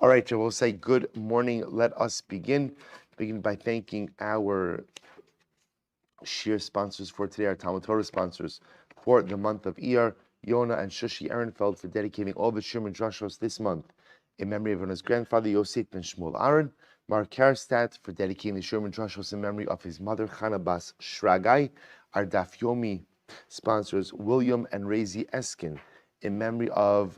All right, so we'll say good morning. Let us begin. Begin by thanking our shir sponsors for today, our Talmud Torah sponsors for the month of Iyar, Yona and Shushie Ehrenfeld, for dedicating all the shir and drashos this month in memory of his grandfather Yosef and Shmuel Aron. Marc Karstaedt for dedicating the shir and drashos in memory of his mother Chana Bat Shraggai. Our Daf Yomi sponsors William and Razy Eskin in memory of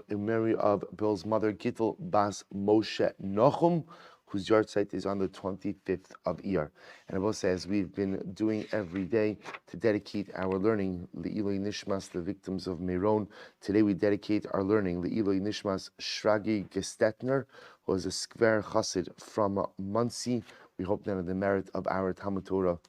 Bill's mother Gittel Bas Moshe Nochum, whose yahrzeit is on the 25th of Iyar. And I will say, as we've been doing every day to dedicate our learning, Le'iloi Nishmas, the victims of Meron, today we dedicate our learning, Le'iloi Nishmas Shraggai Gestetner, who was a skver chassid from Muncie. We hope that in the merit of our Talmud Torah,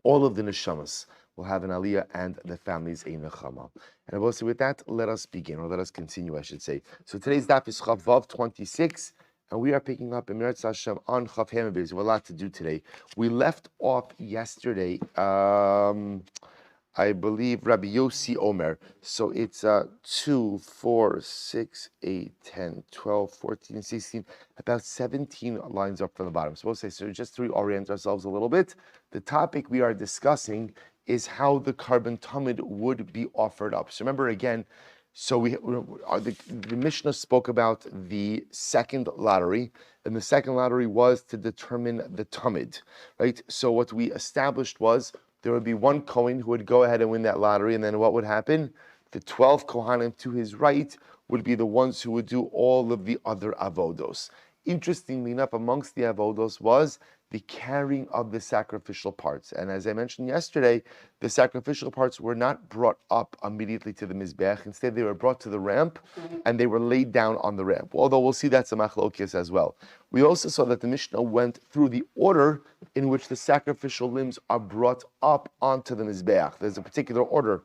all of the neshamas will have an aliyah and the families a nechama. And I will say with that, let us begin, or let us continue, I should say. So today's daf is Chav Vav 26, and we are picking up in Meretz Hashem on Chav Hemabez. We have a lot to do today. We left off yesterday, I believe, Rabbi Yossi Omer. So it's 2, 4, 6, 8, 10, 12, 14, 16, about 17 lines up from the bottom. So we'll say, so just to reorient ourselves a little bit, the topic we are discussing is how the carbon tamid would be offered up. So remember again, so the Mishnah spoke about the second lottery, and the second lottery was to determine the tamid, right? So what we established was there would be one Kohen who would go ahead and win that lottery, and then what would happen? The 12 Kohanim to his right would be the ones who would do all of the other avodos. Interestingly enough, amongst the avodos was the carrying of the sacrificial parts. And as I mentioned yesterday, the sacrificial parts were not brought up immediately to the Mizbech. Instead, they were brought to the ramp, and they were laid down on the ramp. Although we'll see that's a machlokes as well. We also saw that the Mishnah went through the order in which the sacrificial limbs are brought up onto the Mizbech. There's a particular order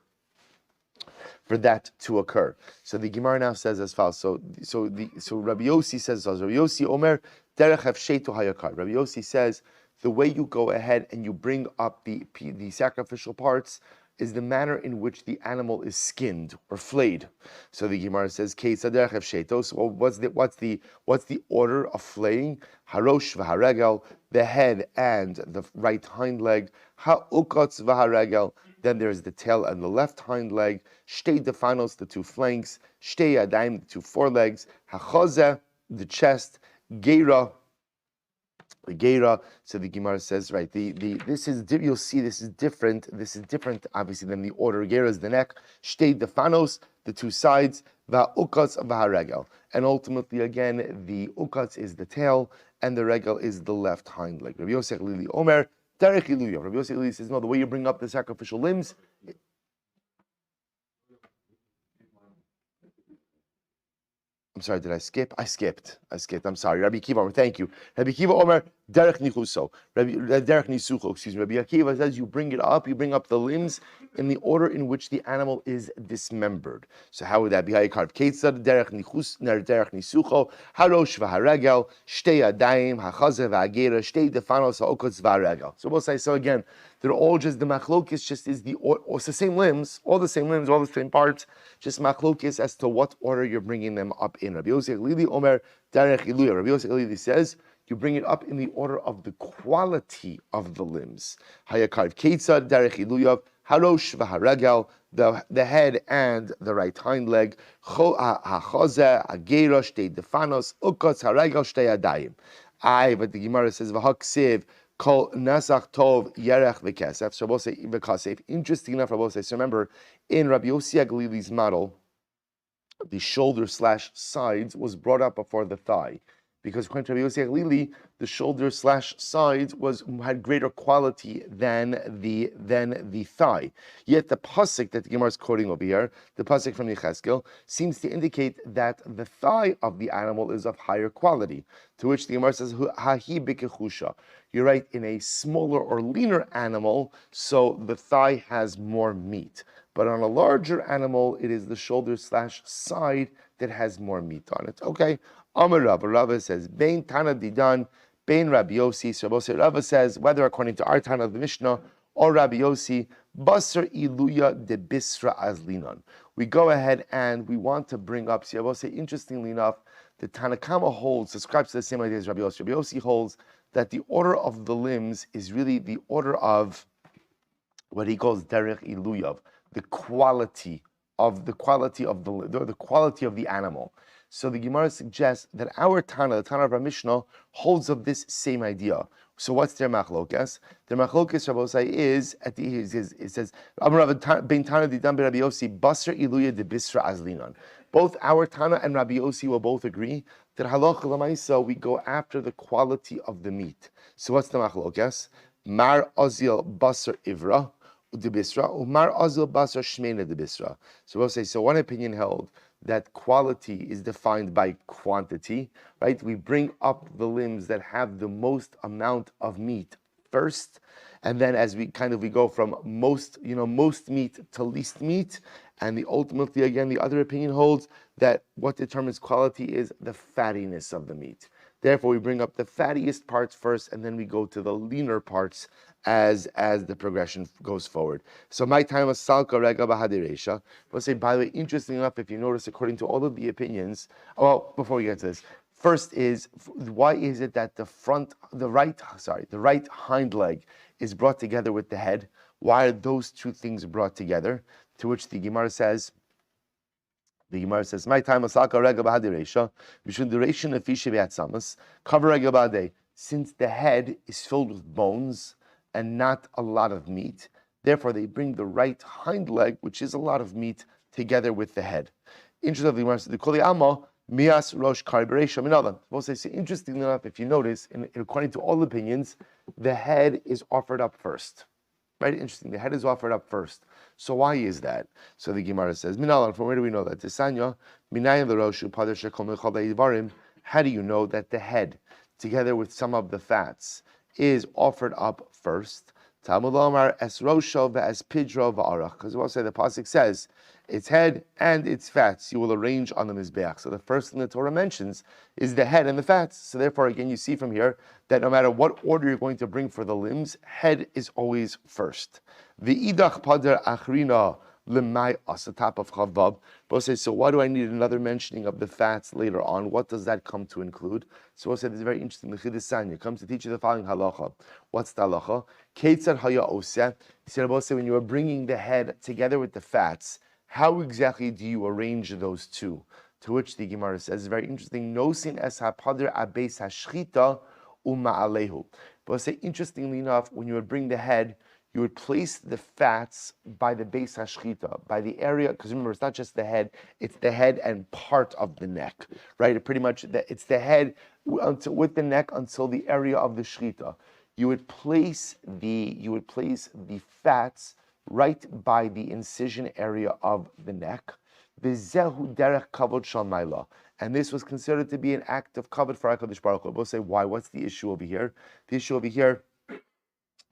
for that to occur. So the Gemara now says as follows. So Rabbi Yossi says, Rabbi Yossi Omer, Derech Hafsheitu Hayakar. Rabbi Yossi says, the way you go ahead and you bring up the sacrificial parts is the manner in which the animal is skinned or flayed. So the Gemara says, Keitza Derech Hafsheitu. So what's the order of flaying? Harosh v'haregel, the head and the right hind leg. Ha'ukotz v'haregel. Then there's the tail and the left hind leg. Shtei defanos, the two flanks. Shtei yadayim, the two forelegs. Hachozeh, the chest. Geira, the Geira. So the Gemara says, right, this is, you'll see this is different. This is different, obviously, than the order. Geira is the neck. Shtei defanos, the two sides. Va'ukotz v'haregel. And ultimately, again, the ukotz is the tail, and the regel is the left hind leg. Rabbi Yosef Lili Omer. Rabbi Yosef says, no, the way you bring up the sacrificial limbs. I'm sorry, did I skip? I skipped. I'm sorry. Rabbi Akiva Omer, thank you. Rabbi Akiva Omer, Derech Nichuso. Derech Nisucho, excuse me. Rabbi Akiva says you bring up the limbs in the order in which the animal is dismembered. So how would that be? Hayakar Ketzad, Derech Nisucho, Harosh v'haregel, Shtei Yadayim, Hachazeh v'agera, Shtei Defanos, Ha'okotz v'haregel. So we'll say, so again, they're all just, the machlokis just is it's the same limbs, all the same parts, just machlokis as to what order you're bringing them up in. Rabbi Yosef Lili Omer, Derech Iluya. Rabbi Yosef Lili says, you bring it up in the order of the quality of the limbs. Hayakar Ketzad, Derech Iluya, Harosh v'haregel, the head and the right hind leg. Hachozeh, Agera, Shtei Defanos, Ukotz, Haregel, Shtei Yadayim. But the Gemara says, V'haksiv, Kol Nasach Tov Yerech V'Kesef. So we'll say V'Kasef. Interesting enough, we'll say. So remember, in Rabbi Yossi Aglili's model, the shoulder/sides was brought up before the thigh, because according to Rabbi Yossi Aglili, the shoulder/sides had greater quality than the thigh. Yet the pasuk that the Gemara is quoting over here, the pasuk from Yechezkel, seems to indicate that the thigh of the animal is of higher quality. To which the Gemara says, "Hahi b'kechusha." You're right, in a smaller or leaner animal, so the thigh has more meat. But on a larger animal, it is the shoulder/side that has more meat on it. Okay. Amar Rava says, Bein Tana Didan, Bein Rabbi Yossi. So Rava says, whether according to our Tana of the Mishnah or Rabbi Yossi, Basar Iluya de Bisra Azlinon. We go ahead and we want to bring up, interestingly enough, The Tanakama holds, subscribes to the same idea as Rabbi Yossi. Rabbi Yossi holds that the order of the limbs is really the order of what he calls derech iluyav, the quality of the quality of the quality of the animal. So the Gemara suggests that our Tana, the Tana of our Mishnah, holds of this same idea. So what's their machlokas? Their machlokas, Rabbosai, is at the it says ben Tana didam Rabbi Yossi basar iluya de bisra azlinan. Both our Tana and Rabbi Yossi will both agree that halacha l'maisa we go after the quality of the meat. So what's the machlokas? Mar azil basar ivra de bisra, umar azil basar shmeina de bisra. So we'll say, so one opinion held that quality is defined by quantity, right? We bring up the limbs that have the most amount of meat first, and then as we go from most meat to least meat, and ultimately again the other opinion holds that what determines quality is the fattiness of the meat. Therefore, we bring up the fattiest parts first, and then we go to the leaner parts as the progression goes forward. So my time was salka rega bahadiresha. We'll say, by the way, interesting enough, if you notice, according to all of the opinions, well, before we get to this, first is, why is it that the right hind leg is brought together with the head? Why are those two things brought together? To which the Gemara says, my time was salka rega bahadiresha, mishun duration of fishe be'atzamas, cover rega bahadei. Since the head is filled with bones and not a lot of meat, therefore they bring the right hind leg, which is a lot of meat, together with the head. Interestingly, the Koli Alma mias rosh kariberesha minadan. We'll say, so interestingly enough, if you notice, according to all opinions, the head is offered up first. Right? Interesting. The head is offered up first. So why is that? So the Gemara says, minalan. From where do we know that? Tisanya minayin l'roshu pader shekol mechal de'ivarim. How do you know that the head, together with some of the fats, is offered up first? Talmud Omar es rosho ve'es pidro va'arach. Because we'll say the pasuk says, its head and its fats you will arrange on the mizbeach. So the first thing the Torah mentions is the head and the fats. So therefore, again, you see from here that no matter what order you're going to bring for the limbs, head is always first. The idach pader achrina lemay as the top of chavav. We'll say, so why do I need another mentioning of the fats later on? What does that come to include? So we'll say, this is very interesting. The Chidusanya comes to teach you the following halacha. What's the halacha? Ketzad haya oseh. He said, we'll say, when you are bringing the head together with the fats, how exactly do you arrange those two? To which the Gemara says, very interesting, nosin es hapader abeis hashchita uma'alehu. But we'll say, interestingly enough, when you would bring the head, you would place the fats by the beis hashchita, by the area, because remember, it's not just the head, it's the head and part of the neck, right? It's the head with the neck until the area of the shchita. You would place the fats right by the incision area of the neck. V'zehu derech kavod shal maila. And this was considered to be an act of kavod for HaKadosh Baruch Hu. We'll say, why? What's the issue over here? The issue over here,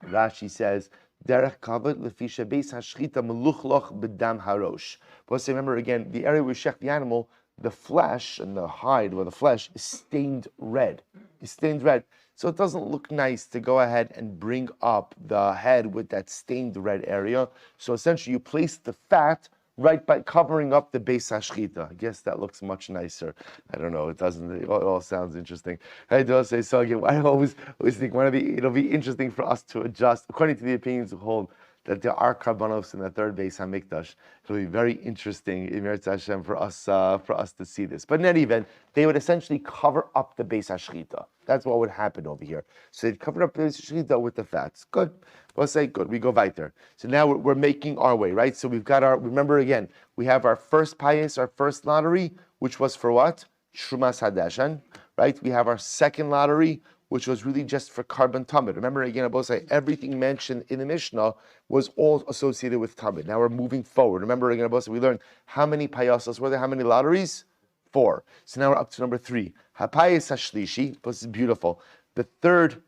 Rashi says, derech kavod lefisha beis hashchita meluchloch b'dam harosh. We'll say, remember again, the area where we shech the animal, the flesh and the hide, or the flesh, is stained red. It's stained red. So it doesn't look nice to go ahead and bring up the head with that stained red area. So essentially you place the fat right by covering up the beis hashchita. I guess that looks much nicer. I don't know, it doesn't, it all sounds interesting. I do say, so again, I always think it'll be interesting for us to adjust, according to the opinions who hold that there are karbanos in the third Beis Hamikdash. It'll be very interesting in Eretz Hashem for us to see this. But in any event, they would essentially cover up the Beis Hashchita. That's what would happen over here. So they'd cover up the Beis Hashchita with the fats. Good. We'll say good. We go weiter. So now we're making our way, right? So we've got remember again, we have our first payas, our first lottery, which was for what? Trumas Hadashan, right? We have our second lottery, which was really just for carbon tamid. Remember again, I both say everything mentioned in the Mishnah was all associated with tamid. Now we're moving forward. Remember again, I both say we learned how many payasas were there? How many lotteries? 4. So now we're up to number 3. Hapayas hashlishi. This is beautiful. The third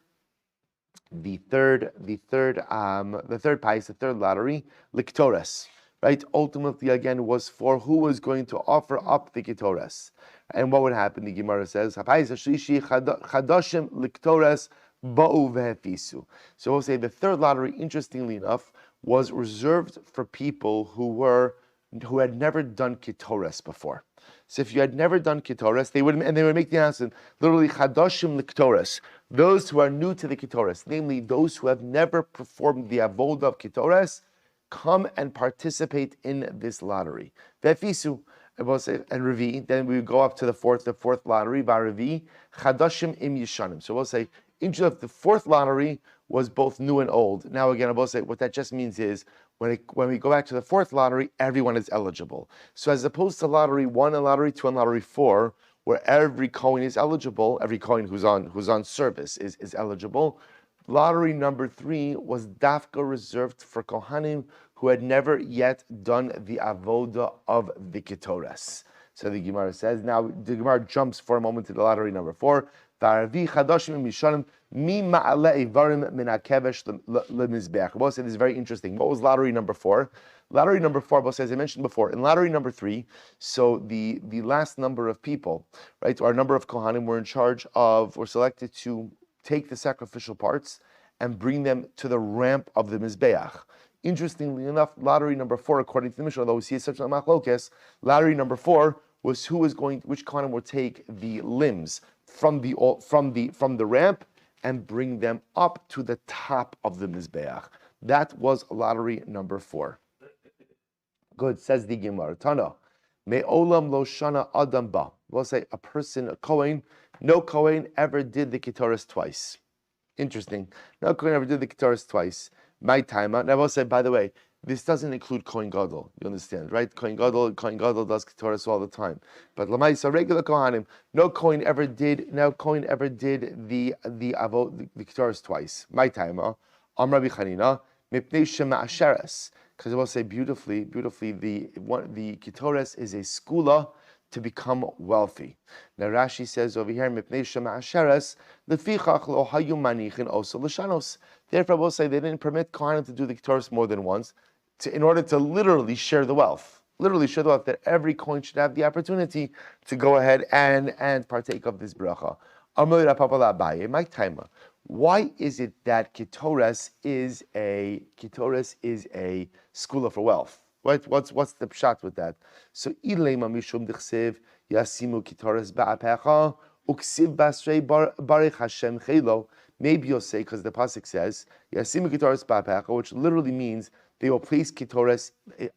payas, the third lottery, Ketores, right? Ultimately, again, was for who was going to offer up the Ketores. And what would happen? The Gemara says, "Hapayis hashlishi chadashim Ketores ba'u ve'hefisu." So we'll say the third lottery, interestingly enough, was reserved for people who had never done Ketores before. So if you had never done Ketores, they would make the announcement, literally, Chadoshim L'Ketores, those who are new to the Ketores, namely those who have never performed the avodah of Ketores, come and participate in this lottery. Vefisu, and Revi, then we go up to the fourth lottery, Baravi, Chadoshim Im Yishanim. So we'll say, the fourth lottery was both new and old. Now again, I will say what that just means is when we go back to the fourth lottery, everyone is eligible. So as opposed to lottery 1 and lottery 2 and lottery 4, where every Kohen is eligible, every Kohen who's on service is eligible. Lottery number 3 was dafka reserved for Kohanim who had never yet done the avoda of the Ketores. So the Gemara says, now the Gemara jumps for a moment to the lottery number 4. We'll say this is very interesting. What was lottery number 4? Lottery number 4, as I mentioned before, in lottery number 3, so the last number of people, right, or number of Kohanim were selected to take the sacrificial parts and bring them to the ramp of the Mizbeach. Interestingly enough, lottery number 4, according to the Mishnah, although we see such a machlokes, lottery number 4 was which Kohanim would take the limbs from the ramp and bring them up to the top of the Mizbeach. That was lottery number 4. Good, says the Gemara. Tana, me'olam lo shana adam ba. We'll say a person, a Kohen, no Kohen ever did the Ketores twice. Interesting. No Kohen ever did the Ketores twice. My time. And I will say, by the way, this doesn't include Kohen Gadol. You understand, right? Kohen Gadol does Ketores all the time. But Lamaisa, regular Kohanim, no Kohen ever did the Ketores twice. My time. Amr Rabbi Chanina, mipnei shema asheres. Because I will say beautifully, the Ketores is a skula to become wealthy. Now Rashi says over here, mipnei shema asheres lefichach lo hayu manichin oso l'shanos. Therefore, I will say they didn't permit Kohanim to do the Ketores more than once, in order to literally share the wealth. That every Kohen should have the opportunity to go ahead and partake of this bracha. Why is it that Ketores is a skula for wealth? Right? What's the pshat with that? So ilema mishum dichsev yasimu Ketores ba'apecha uksiv basrei barich Hashem chelo. Maybe you'll say, because the pasuk says yasimu Ketores ba'apecha, which literally means they will place Ketores.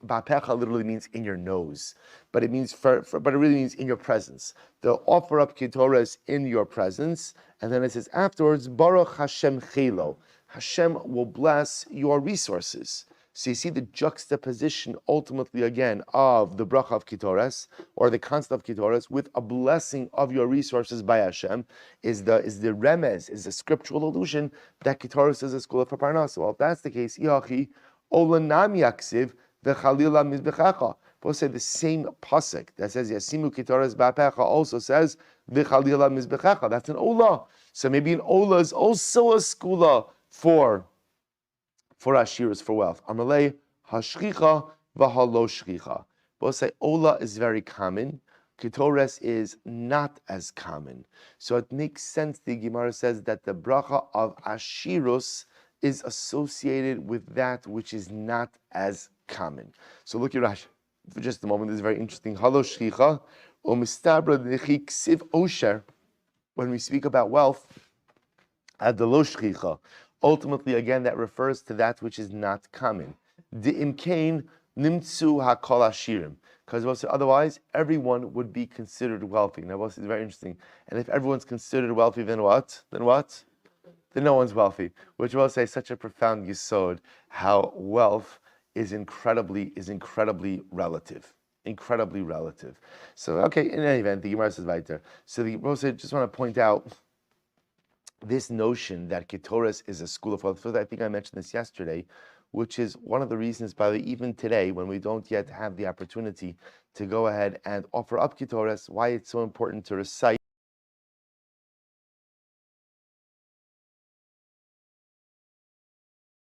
Ba'apecha literally means in your nose, but it means but it really means in your presence. They'll offer up Ketores in your presence, and then it says afterwards, Baruch Hashem chelo. Hashem will bless your resources. So you see the juxtaposition ultimately again of the bracha of Ketores, or the concept of Ketores, with a blessing of your resources by Hashem, is the remez, is the scriptural allusion that Ketores is a school for parnasa. Well, if that's the case, Yachi Olanam yaksiv v'chalila mizbechacha. We'll say the same pasuk that says Yasimu Ketores ba'apecha also says v'chalila mizbechacha. That's an ola. So maybe an ola is also a skula for ashiras, for wealth. Amalei hashchicha v'halo shchicha. We'll say ola is very common. Ketores is not as common. So it makes sense, the Gemara says, that the bracha of ashirus is associated with that which is not as common. So look at Rashi for just a moment. This is very interesting. Halo shchicha o mistabra dechi ksiv osher. When we speak about wealth, adalo shchicha. Ultimately, again, that refers to that which is not common. De'imkein nimtsu hakol ashirim. Because otherwise, everyone would be considered wealthy. Now, this is very interesting. And if everyone's considered wealthy, then what? Then no one's wealthy. Which will say such a profound yesod, how wealth is incredibly relative. Incredibly relative. So, okay, in any event, the Gemara says right there. So the Gemara says, just want to point out this notion that Ketores is a school of wealth. I think I mentioned this yesterday, which is one of the reasons, by the way, even today, when we don't yet have the opportunity to go ahead and offer up Ketores, why it's so important to recite.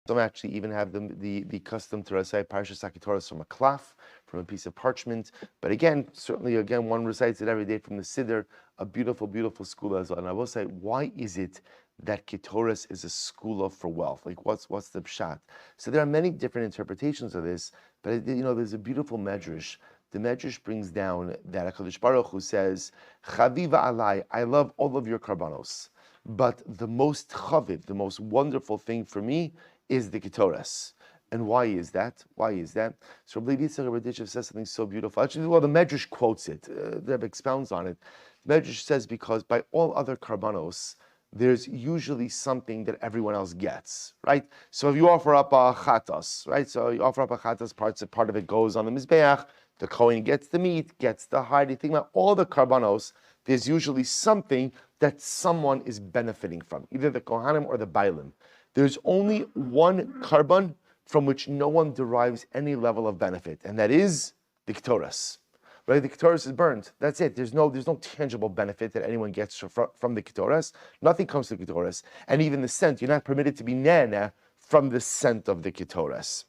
Don't actually even have the custom to recite Parashas HaKetoros from a cloth, from a piece of parchment. But again, certainly, one recites it every day from the Siddur, a beautiful, beautiful school as well. And I will say, why is it that Ketores is a school for wealth? Like, what's the pshat? So there are many different interpretations of this, but there's a beautiful medrash the Medrash brings down that HaKadosh Baruch Hu says, Chaviva alai, I love all of your karbanos, but the most chaviv, the most wonderful thing for me is the Ketores. And why is that? Why is that? So Rabbi Yitzchak Radishev says something so beautiful. Actually, well, the Medrash quotes it. The Rebbe expounds on it. The Medrash says, because by all other karbanos, there's usually something that everyone else gets, right? So if you offer up a chatas, right? So you offer up a chatas, part of it goes on the mizbeach. The Kohen gets the meat, gets the hide. You think about all the karbanos, there's usually something that someone is benefiting from, either the Kohanim or the Bailim. There's only one karban from which no one derives any level of benefit, and that is the Ketores. Right? The Ketores is burned. That's it. There's no tangible benefit that anyone gets from the Ketores. Nothing comes to the Ketores. And even the scent, you're not permitted to be nana from the scent of the Ketores.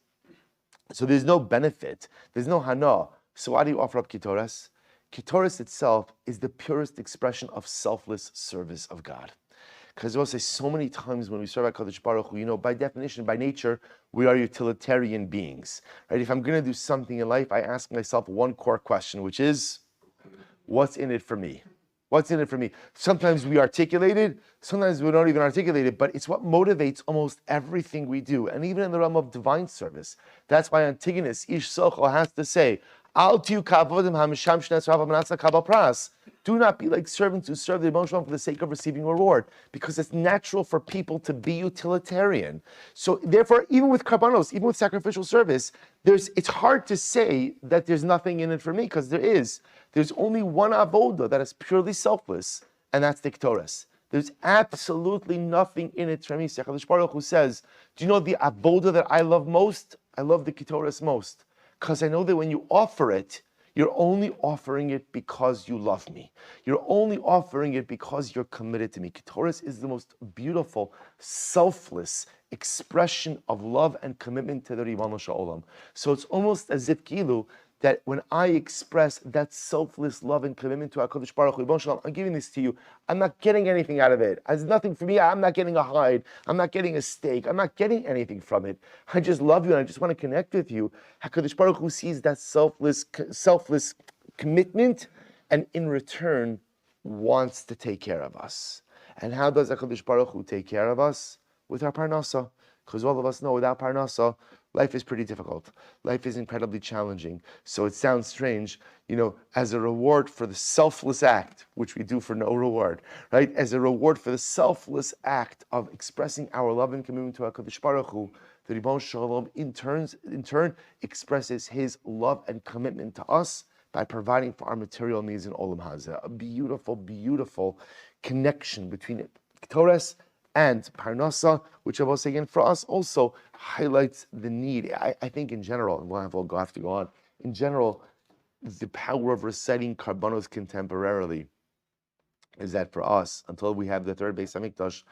So there's no benefit. There's no hana. So why do you offer up Ketores? Ketores itself is the purest expression of selfless service of God. Because we'll say so many times when we serve HaKadosh Baruch Hu, by definition, by nature, we are utilitarian beings. Right? If I'm going to do something in life, I ask myself one core question, which is, what's in it for me? What's in it for me? Sometimes we articulate it, sometimes we don't even articulate it, but it's what motivates almost everything we do. And even in the realm of divine service. That's why Antigonus, Ish Socho, has to say, do not be like servants who serve the emotional for the sake of receiving reward, because it's natural for people to be utilitarian. So therefore, even with karbanos, even with sacrificial service, it's hard to say that there's nothing in it for me, because there is. There's only one avoda that is purely selfless, and that's the Ketores. There's absolutely nothing in it for me. HaKadosh Baruch Hu says, do you know the avoda that I love most? I love the Ketores most. Because I know that when you offer it, you're only offering it because you love me. You're only offering it because you're committed to me. Ketores is the most beautiful, selfless expression of love and commitment to the Ribbono Shel Olam. So it's almost as if Kilu, that when I express that selfless love and commitment to HaKadosh Baruch Hu, Ribbono Shel Olam, I'm giving this to you. I'm not getting anything out of it. It's nothing for me. I'm not getting a hide. I'm not getting a steak. I'm not getting anything from it. I just love you and I just want to connect with you. HaKadosh Baruch Hu sees that selfless commitment, and in return wants to take care of us. And how does HaKadosh Baruch Hu take care of us? With our parnasa. Because all of us know without parnasa, life is pretty difficult. Life is incredibly challenging. So it sounds strange, as a reward for the selfless act, which we do for no reward, right? As a reward for the selfless act of expressing our love and commitment to HaKadosh Baruch Hu, the Ribbono Shel Olam in turn expresses his love and commitment to us by providing for our material needs in Olam Hazeh. A beautiful, beautiful connection between Ketores and Parnasa, which I will say again, for us also highlights the need. I think in general, and we'll have to go on, in general, the power of reciting karbanos contemporarily is that for us, until we have the third Beis HaMikdash,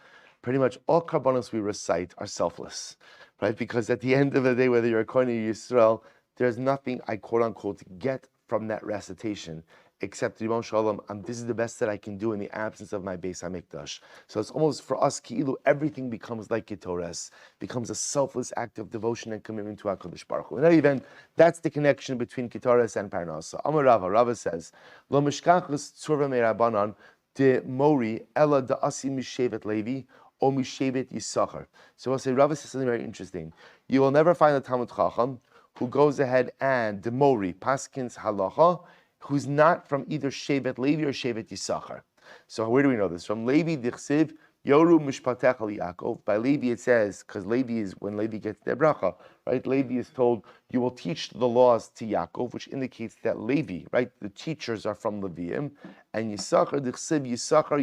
pretty much all karbanos we recite are selfless, right? Because at the end of the day, whether you're a Kohen or Yisrael, there's nothing I quote unquote get from that recitation, except Ribbono Shel Olam, this is the best that I can do in the absence of my Beis HaMikdash. So it's almost for us, Ki'ilu, everything becomes like Ketores, becomes a selfless act of devotion and commitment to HaKadosh Baruch Hu. In any event, that's the connection between Ketores and Parnasa. Amar Rava says, Lo mishkachus tzurva me'rabanan de mori ela da asi mishevet Levi o mishevet Yisachar. So I'll say, Rava says something very interesting. You will never find a Talmud Chacham who goes ahead and de mori, paskins halacha, who's not from either Shevet Levi or Shevet Yisachar. So where do we know this? From Levi Dichsiv, Yoru Mishpatech al Yaakov. By Levi it says, because Levi is when Levi gets their bracha, right? Levi is told, you will teach the laws to Yaakov, which indicates that Levi, right? The teachers are from Leviim. And Yisachar Dichsiv, Yisachar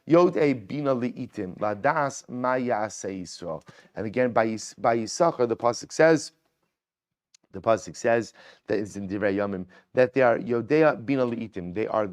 Yodei Bina Li'itim, Ladas Ma Ya'aseh Yisrael. And again, by Yisachar, the pasuk says that it's in Divrei Yomim that they are Yodea Bina Li'itim. They are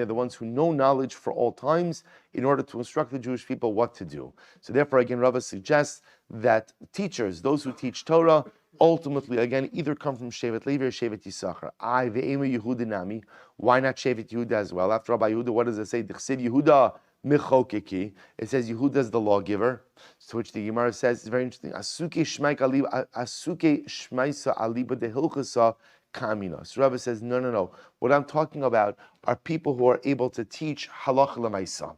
the ones who know knowledge for all times in order to instruct the Jewish people what to do. So therefore, again, Rava suggests that teachers, those who teach Torah, ultimately, again, either come from Shevet Levi or Shevet Yisachar. Ve'ema Yehuda Nami. Why not Shevet Yehuda as well? After Rabbi Yehuda, what does it say? D'chsiv Yehuda Michokeki. It says Yehuda is the lawgiver. To which the Gemara says, it's very interesting. Asuke Shmaisa Aliba de Hilchasa kamina. So Rabbi says, no. What I'm talking about are people who are able to teach halacha l'maisa.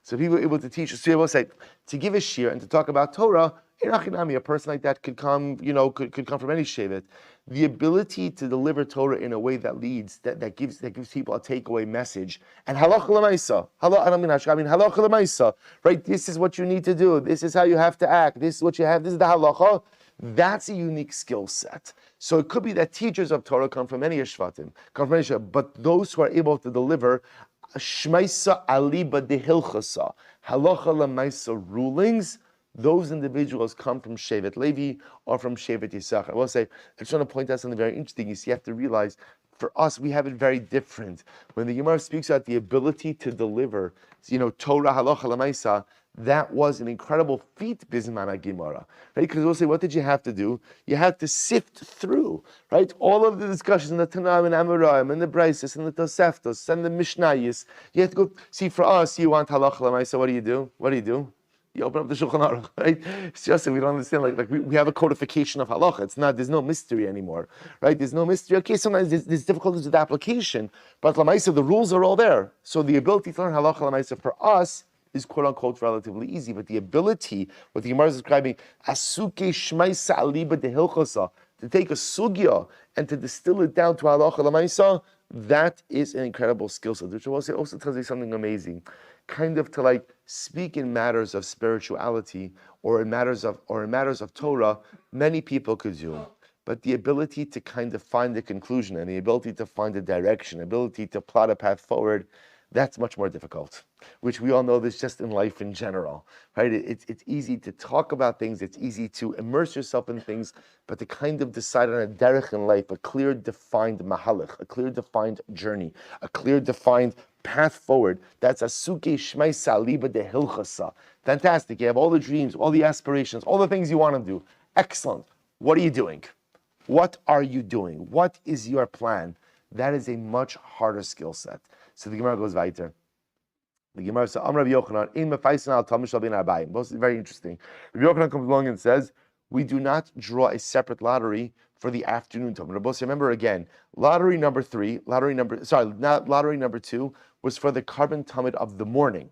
So people are able to teach. So you will say, to give a shir and to talk about Torah, a person like that could come, could come from any shevet. The ability to deliver Torah in a way that leads, that gives people a takeaway message. And halacha l'maisa, halacha l'maisa, right? This is what you need to do. This is how you have to act. This is what you have. This is the halacha. That's a unique skill set. So it could be that teachers of Torah come from any shvatim, but those who are able to deliver shmaisa aliba dehilchasa, halacha l'maisa rulings, those individuals come from Shevet Levi or from Shevet Yisachar. I will say, I just want to point out something very interesting. You see, you have to realize, for us, we have it very different. When the Gemara speaks about the ability to deliver, Torah, halacha l'maisa, that was an incredible feat, Bisman Gemara, right? Because we'll say, what did you have to do? You had to sift through, right? All of the discussions in the Tanam and Amoraim and the Braisis and the Toseftos and the Mishnayis. You have to go, see, for us, you want halacha l'maisa, what do you do? You open up the Shulchan Aruch, right? It's just that we don't understand, like we have a codification of halacha. It's not, there's no mystery anymore, right? There's no mystery. Okay, sometimes there's difficulties with the application, but l'maisa, the rules are all there. So the ability to learn halacha l'maisa for us is quote unquote relatively easy, but the ability, what the Gemara is describing, asuke shmaisa aliba dehilchosa, to take a sugya and to distill it down to halacha l'maisa, that is an incredible skill set, which also tells you something amazing. Kind of to like speak in matters of spirituality or in matters of Torah, many people could do. But the ability to kind of find a conclusion and the ability to find a direction, ability to plot a path forward, that's much more difficult, which we all know this just in life in general, right? It's easy to talk about things, it's easy to immerse yourself in things, but to kind of decide on a derech in life, a clear defined mahalach, a clear defined journey, a clear defined path forward, that's a suke shmaisa liba de hilchasa. Fantastic, you have all the dreams, all the aspirations, all the things you want to do. Excellent. What are you doing? What are you doing? What is your plan? That is a much harder skill set. So the Gemara goes weiter. The Gemara says, Amar Rabbi Yochanan, in mefaisin al talmid shel ben arbayim. Most very interesting. Rabbi Yochanan comes along and says, we do not draw a separate lottery for the afternoon talmid. Remember again, lottery number 2 was for the carbon talmid of the morning.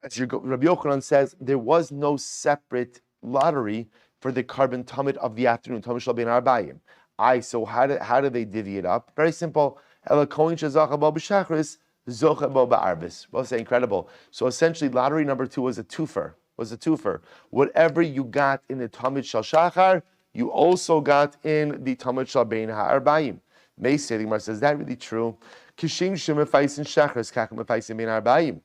As Rabbi Yochanan says, there was no separate lottery for the carbon talmid of the afternoon, talmid shel ben arbayim. So how do they divvy it up? Very simple. We'll say incredible. So essentially, lottery number 2 was a twofer. Whatever you got in the Talmid Shal Shachar, you also got in the Talmid Shal Bein HaArbayim. Meisei, the Gemara says, is that really true? Kishim shemefaisin shachar kachem mefaisin bein arbayim.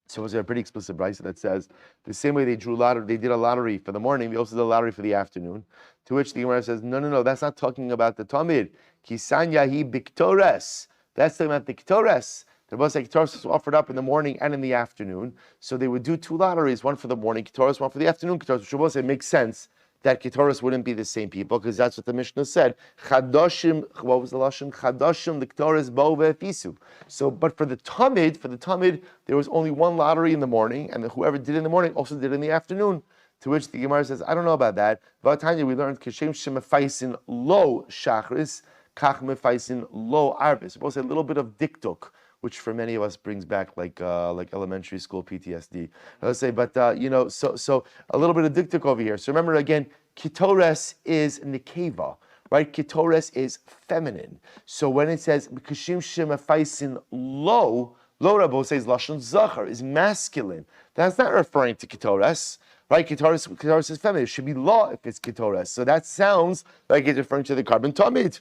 So it was a pretty explicit brisa that says the same way they did a lottery for the morning, they also did a lottery for the afternoon. To which the Gemara says, no, that's not talking about the Talmid. Kisan yahi b'ktores. That's talking about the Ketores. There was a Ketores was offered up in the morning and in the afternoon. So they would do 2 lotteries, one for the morning Ketores, one for the afternoon Ketores, which will say it makes sense that Ketores wouldn't be the same people, because that's what the Mishnah said. Chadoshim, what was the Lashon? Chadoshim, the Ketores, bo ve'efisu. So, but for the Talmid, there was only one lottery in the morning, and whoever did it in the morning also did it in the afternoon. To which the Gemara says, I don't know about that. V'atanya, we learned Kishem shemefaisin lo shachris, kach mefaisin lo arvis. We'll say a little bit of diktuk, which for many of us brings back like elementary school PTSD. Let's say, but so a little bit of diktuk over here. So remember again, Ketores is nekeva, right? Ketores is feminine. So when it says kishim shemefaisin lo Rabbo says lashon zachar is masculine. That's not referring to Ketores. Right, Ketores is feminine. It should be law if it's Ketores. So that sounds like it's referring to the carbon tamid.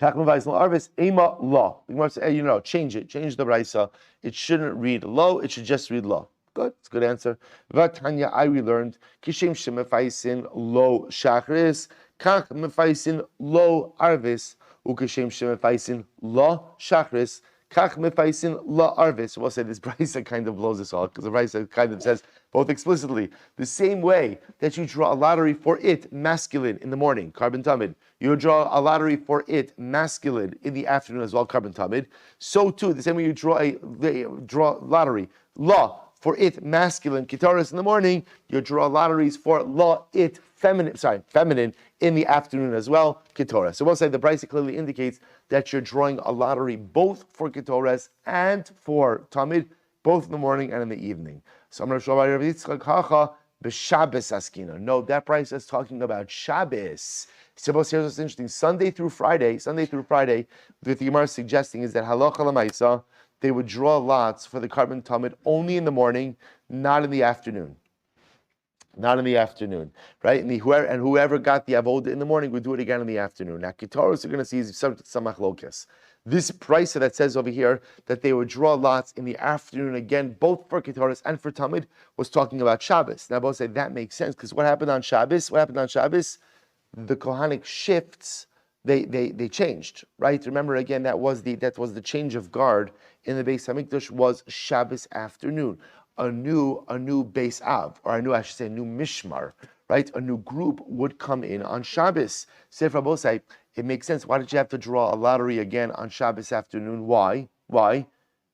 Ema law. The Gemara says, change it. Change the brisa. It shouldn't read law. It should just read law. Good. It's a good answer. Vatanya, I relearned. Kishem shemefaisin lo shachris. Kach mefaisin lo arvis. Ukishem shemefaisin lo shachris. Kach mefaisin la arvis. We'll say this brisa kind of blows us all, because the brisa kind of says both explicitly the same way that you draw a lottery for it masculine in the morning, carbon tamid. You draw a lottery for it masculine in the afternoon as well, carbon tamid. So too, the same way you draw lottery law for it masculine, Ketores in the morning, you draw lotteries for la it feminine in the afternoon as well, Ketores. So we'll say the price clearly indicates that you're drawing a lottery both for Ketores and for Tamid, both in the morning and in the evening. So I'm going to show you Rav Yitzchak Hacha b'Shabbos askina. No, that price is talking about Shabbos. So here's what's interesting: Sunday through Friday, what the Gemara is suggesting is that halacha l'maisa, they would draw lots for the carbon Tamid only in the morning, not in the afternoon. Not in the afternoon, right? And whoever got the avoda in the morning would do it again in the afternoon. Now, Ketores are going to see some machlokas. This price that says over here that they would draw lots in the afternoon again, both for Ketores and for Tamid, was talking about Shabbos. Now, both say that makes sense because what happened on Shabbos? The Kohanic shifts. They changed, right? Remember again, that was the change of guard in the Beis Hamikdash was Shabbos afternoon. A new Beis Av, or a new Mishmar, right? A new group would come in on Shabbos. Sefer Bosai, it makes sense. Why did you have to draw a lottery again on Shabbos afternoon? Why? It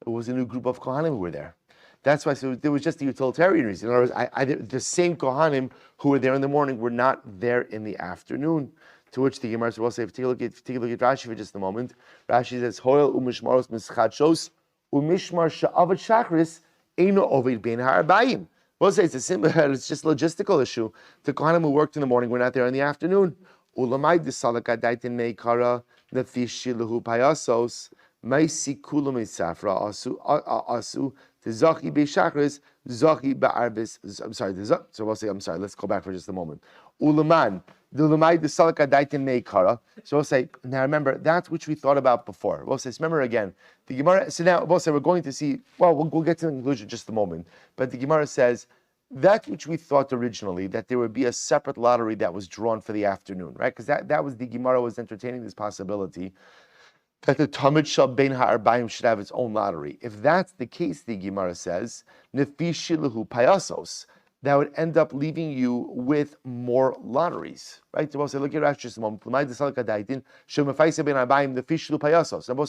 was a new group of Kohanim who were there. That's why. So there was just a utilitarian reason. In other words, the same Kohanim who were there in the morning were not there in the afternoon. To which the Gemara will say, take a look at Rashi for just a moment. Rashi says, "Hoil umishmaros mischadshos umishmar sha'avat shachris eino ovid bein ha'arbayim." We'll say it's just a logistical issue. The Kohanim who worked in the morning were not there in the afternoon. Ulamai desalakadaitin meikara nefishilahu payasos maisi kulam isafra asu tezachi beishachris zachi be'arbis. I'm sorry. So we'll say Let's go back for just a moment. Ulaman. So we'll say, now remember, that's which we thought about before. We'll say, remember again, the Gemara, so now we'll say we're going to see, we'll get to the conclusion in just a moment, but the Gemara says, that which we thought originally, that there would be a separate lottery that was drawn for the afternoon, right? Because that was, the Gemara was entertaining this possibility, that the Tamid Shal Bein Ha'arbayim should have its own lottery. If that's the case, the Gemara says, Nefishilahu Payasos, that would end up leaving you with more lotteries, right? So we'll say, look at Rashi just a moment. So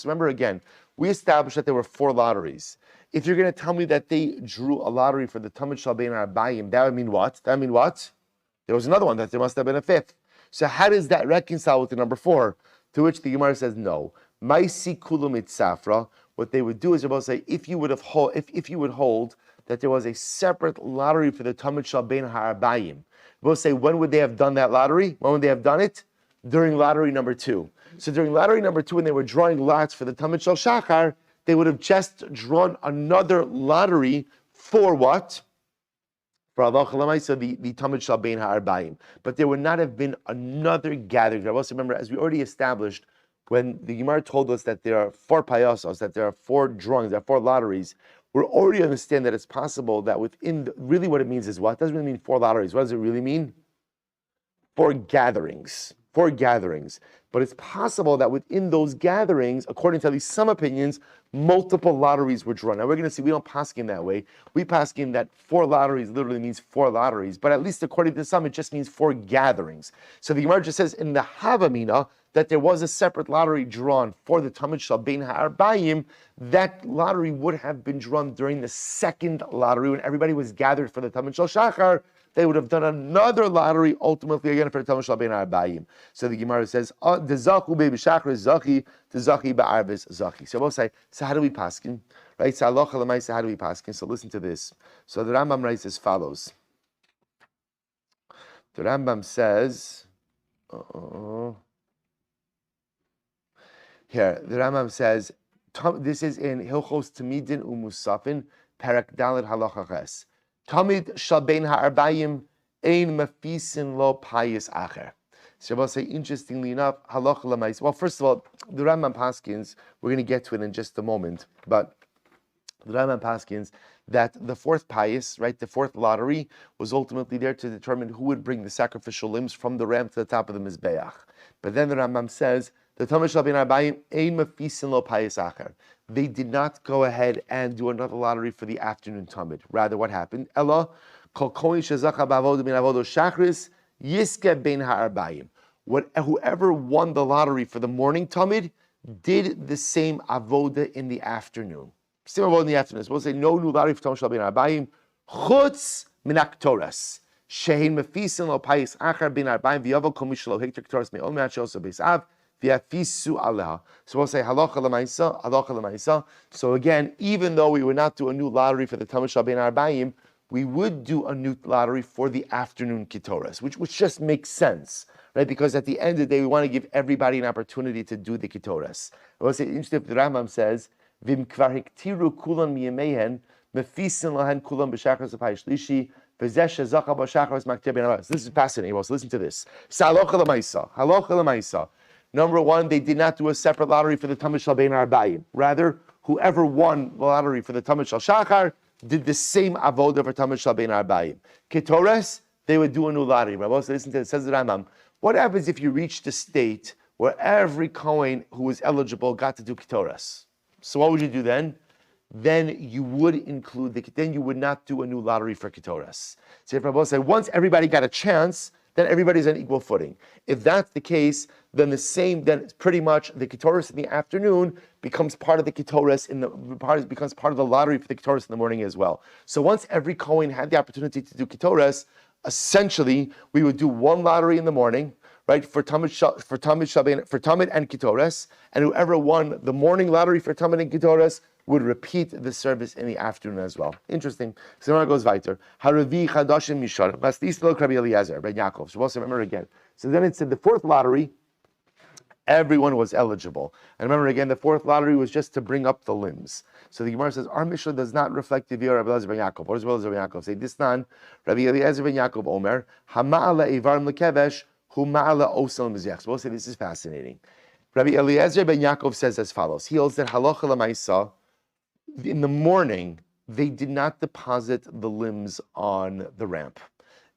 remember again, we established that there were 4 lotteries. If you're going to tell me that they drew a lottery for the Tamid Shal Bein Arbayim, that would mean what? There was another one, that there must have been a 5th. So how does that reconcile with the number 4? To which the Gemara says, no. Maisi kulum itzafra. What they would do is, they'll say, if you would hold that there was a separate lottery for the Tamid Shal Bein Ha'arbayim. We'll say, when would they have done that lottery? When would they have done it? During lottery number 2. So during lottery number 2, when they were drawing lots for the Tamid Shal Shachar, they would have just drawn another lottery for what? For Allah Chalamaisa, the Tamid Shal Bein Ha'arbayim. But there would not have been another gathering. I also remember, as we already established, when the Gemara told us that there are 4 payasos, that there are 4 drawings, there are 4 lotteries, we already understand that it's possible that within, really what it means is what? It doesn't really mean 4 lotteries. What does it really mean? 4 gatherings. 4 gatherings. But it's possible that within those gatherings, according to at least some opinions, multiple lotteries were drawn. Now we're going to see, we don't paskin that way. We paskin that 4 lotteries literally means 4 lotteries. But at least according to some, it just means 4 gatherings. So the Gemara just says in the Havamina that there was a separate lottery drawn for the Tamid Shal Bein Ha'arbayim. That lottery would have been drawn during the second lottery when everybody was gathered for the Tamid Shal Shachar. They would have done another lottery ultimately again for the Tamid Shal Bein Ha'arbayim. So the Gemara says, "Dezachu be'bishachar zachi, dezachi ba'arbis zachi." So we'll say, so how do we paskin? Right? So halacha l'maisa, how do we paskin? So listen to this. So the Rambam writes as follows. The Rambam says, here, the Rambam says, this is in Hilchos Tamidin Umusafin, Parak Dalet Halacha Ches. Tamid Shal Bein Ha'arbayim ein mafisin lo payis acher. So I'll say, interestingly enough, halacha l'mais. Well, first of all, the Rambam Paskins, we're going to get to it in just a moment, but the Rambam Paskins that the 4th payis, right, the 4th lottery, was ultimately there to determine who would bring the sacrificial limbs from the ram to the top of the Mizbeach. But then the Rambam says, the Tamid Shal Bein Ha'arbayim ein mafisin lo payis acher. They did not go ahead and do another lottery for the afternoon Tamid. Rather, what happened? Ella kol kohen shezacha b'avoda min avodo shachris yiske bein ha'arbayim. Whoever won the lottery for the morning Tamid did the same avoda in the afternoon. Same about in the afternoon. We'll say no new lottery for Tom Shal Ben Arbayim. Chutz min Ketores. Shehin mefisin lo payis achar bin Arbayim v'yavel kol mishlo hektar Ketores me'ol me'at she'osa beisav v'yafisu aleha. So we'll say halacha l'maisa, halacha l'maisa. So again, even though we would not do a new lottery for the Tom Shal Ben Arbayim, we would do a new lottery for the afternoon Ketores, which just makes sense, right? Because at the end of the day, we want to give everybody an opportunity to do the Ketores. We'll say, interesting, the Rambam says, Vim kvar hiktiru kulan miyamehen, mefisin lahen kulan b'shachar zapay shlishi, v'zesh zacha b'shachar maktir ben abbas. This is fascinating. So listen to this. Halacha l'maisa. Halacha l'maisa. Number one, they did not do a separate lottery for the Tamid Shal Ben Arbayim. Rather, whoever won the lottery for the Tamid Shal Shachar did the same avoda for Tamid Shal Ben Arbayim. Ketores, they would do a new lottery. Rabbi, listen to it. It says the Rambam. What happens if you reached a state where every Kohen who was eligible got to do Ketores? So what would you do then? Then you would include then you would not do a new lottery for Ketores. So if Rabbi said once everybody got a chance, then everybody's on equal footing. If that's the case, then it's pretty much the Ketores in the afternoon becomes part of the Ketores becomes part of the lottery for the Ketores in the morning as well. So once every Kohen had the opportunity to do Ketores, essentially we would do one lottery in the morning, right, for Tamid and Ketores, and whoever won the morning lottery for Tamid and Ketores would repeat the service in the afternoon as well. Interesting. So now it goes weiter. Haravi chadashim mishar. Mastislo Rabbi Eliezer ben Yaakov. So we'll remember again. So then it said the fourth lottery, everyone was eligible. And remember again, the fourth lottery was just to bring up the limbs. So the Gemara says, our Mishnah does not reflect the view of Rabbi Eliezer ben Yaakov. What does Rabbi Eliezer ben Yaakov say? This nan, Rabbi Eliezer ben Yaakov Omer, Hama'ala Ivarim Lekevesh, Hu Ma'ala Osel Mizech. So we'll say this is fascinating. Rabbi Eliezer ben Yaakov says as follows. He holds that halacha l'maisa, in the morning, they did not deposit the limbs on the ramp.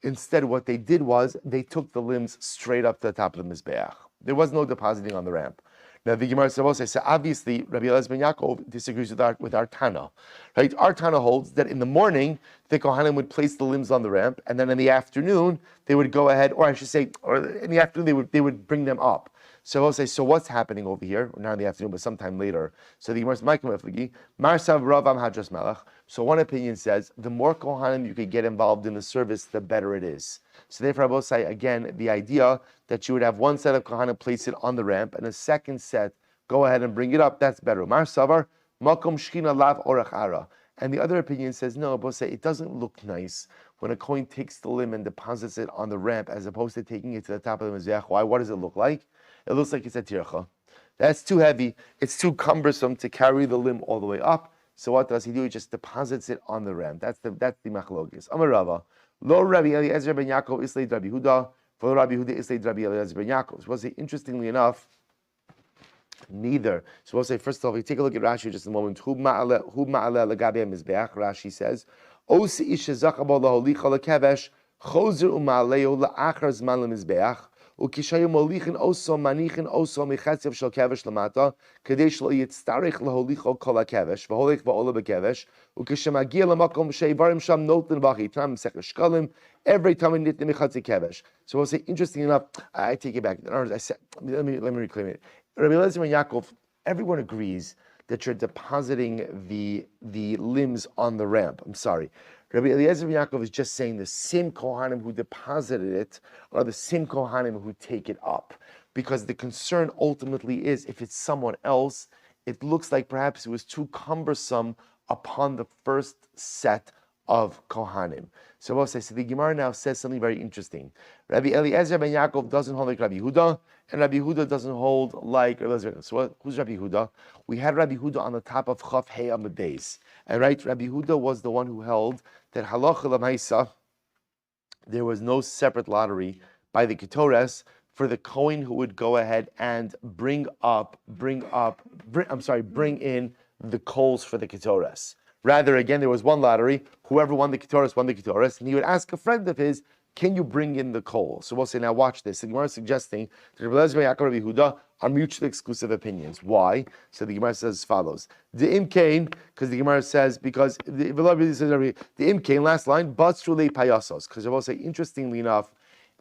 Instead, what they did was they took the limbs straight up to the top of the Mizbeach. There was no depositing on the ramp. Now, the Gemara says, so obviously, Rabbi Eliezer ben Yaakov disagrees with our Tana. Right? Our Tana holds that in the morning, the Kohanim would place the limbs on the ramp, and then in the afternoon, they would go ahead, or I should say, or in the afternoon, they would bring them up. So I'll say, so what's happening over here? Not in the afternoon, but sometime later. So the Gemara says, Marsav Ravam Hadras Melech. So one opinion says, the more Kohanim you could get involved in the service, the better it is. So therefore, I will say again, the idea that you would have one set of Kohanim place it on the ramp, and a second set go ahead and bring it up, that's better. Marsavar, Makom Shchina Lav Orach Ara. And the other opinion says, no, I will say, it doesn't look nice when a Kohen takes the limb and deposits it on the ramp as opposed to taking it to the top of the Mizbeach. Why? What does it look like? It looks like it's a tircha. That's too heavy. It's too cumbersome to carry the limb all the way up. So what does he do? He just deposits it on the ramp. That's the machlokes. Amar Rava, lo Rabbi Eliezer ben Yaakov islay Rabbi Huda, for Rabbi Huda islay Rabbi Eliezer ben Yaakov. So we'll say, interestingly enough, neither. So we'll say, first of all, if you take a look at Rashi just a moment, Hu ma'ale legabe mizbeach. Rashi says, Osi ish zachabo laholicha lekevesh chozer u'ma'aleo la'achar zman lemizbeach. Ukishayu molichin oso manichin oso mechatzev shel kevesh lamata kadesh lo yitztarich laholicho kol hakevesh v'holech va'ola bekevesh ukishemagia lamakom sheivarim sham noten v'achi tam sech shkalim every time we nit mechatze kevesh. So we'll say, interesting enough, I take it back. I said, let me reclaim it. Rabbi Eliezer ben Yaakov, everyone agrees that you're depositing the limbs on the ramp. I'm sorry. Rabbi Eliezer ben Yaakov is just saying the same Kohanim who deposited it are the same Kohanim who take it up. Because the concern ultimately is, if it's someone else, it looks like perhaps it was too cumbersome upon the first set of Kohanim. So we'll say, so the Gemara now says something very interesting. Rabbi Eliezer ben Yaakov doesn't hold like Rabbi Huda, and Rabbi Huda doesn't hold like Eliezer. So who's Rabbi Huda? We had Rabbi Huda on the top of Chaf Hei Amud Beis. And right, Rabbi Huda was the one who held that halacha l'maisa, there was no separate lottery by the Ketores for the Kohen who would go ahead and bring in the coals for the Ketores. Rather, again, there was one lottery. Whoever won the Ketores, and he would ask a friend of his, can you bring in the coal? So we'll say, now watch this. The Gemara is suggesting that Rabbi Eliezer ben Yaakov and Rabbi Huda are mutually exclusive opinions. Why? So the Gemara says as follows. The imkain, because the Gemara says, because the imkain, last line, batzrulei payasos. Because I will say, interestingly enough,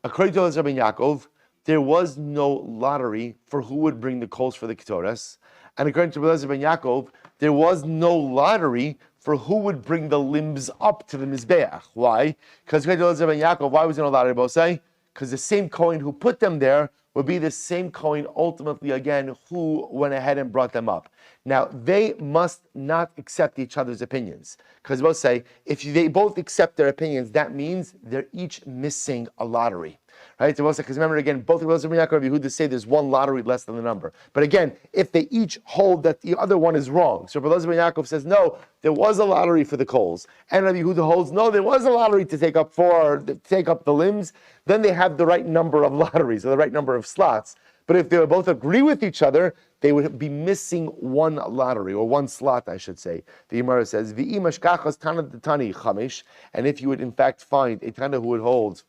according to Rabbi Yaakov, there was no lottery for who would bring the coals for the Ketores. And according to Rabbi Eliezer ben Yaakov, there was no lottery for who would bring the limbs up to the Mizbeach. Why? Because why was there no lottery, Bosai? Because the same Kohen who put them there would be the same Kohen ultimately again who went ahead and brought them up. Now, they must not accept each other's opinions. Because we'll say, if they both accept their opinions, that means they're each missing a lottery. Right? Because remember again, both of Rabbi Yaakov and Yehuda say there's one lottery less than the number. But again, if they each hold that the other one is wrong, so Rabbi Yaakov says, no, there was a lottery for the coals, and Rabbi Yehuda holds, no, there was a lottery to take up the limbs, then they have the right number of lotteries, or the right number of slots. But if they both agree with each other, they would be missing one lottery, or one slot, I should say. The Gemara says, and if you would in fact find a Tana who would hold